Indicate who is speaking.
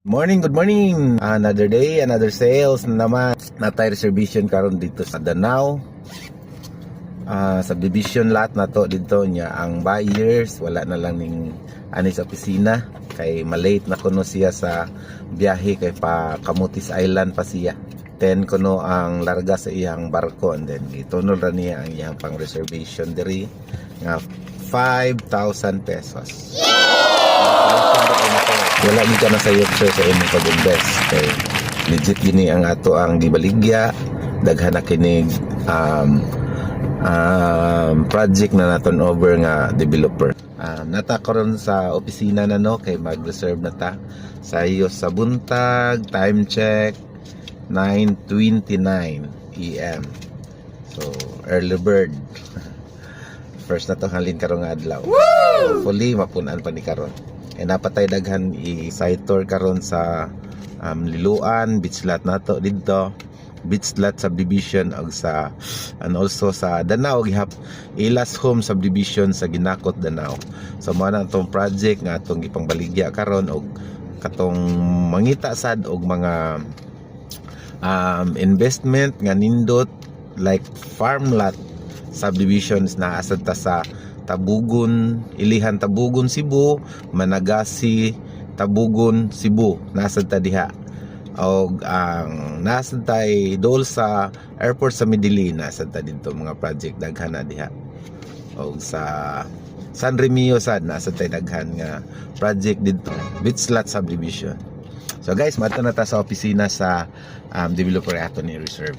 Speaker 1: Morning, good morning. Another day, another sales na naman. Natay reservation karon dito sa Danao. Subdivision lot na to dito niya. Ang buyers wala na lang ning ani sa opisina kay malate na kuno siya sa biyahe kay pa Camotes Island pa siya. 10 kuno ang larga sa iyang barko and then itunol ra niya ang iyang pang reservation diri nga 5,000 pesos. Wala ni ka na sa sir sa imong pag-invest kay legit gini ang ato ang gibaligya daghan na kinig project na naton over nga developer. Nata karon sa opisina na no kay mag-reserve na ta sa iyo sa buntag. Time check 9:29 AM. So early bird. First na to halin karong adlaw. Hopefully mapunan pa ni karon. Napatay daghan i-site tour karon sa Liloan beach lot nato didto, beach lot subdivision og sa and also sa Danao gihap Ilas Home subdivision sa Ginakot, Danao. So mao na tong project nga atong gipangbaligya karon og katong mangita sad og mga investment nga nindot like farm lot subdivisions na asad ta sa Tabugon, Ilihan Tabugon, Cebu, Managasi, Tabugon, Cebu, nasad ta diha. Og ang nasad tay dol sa airport sa Medellin, nasad ta dito mga project daghan na diha. Og sa San Remio sad nasad tay daghan nga project dito, beach lot subdivision. So guys, mato na ta sa opisina sa developer ato ni reserve.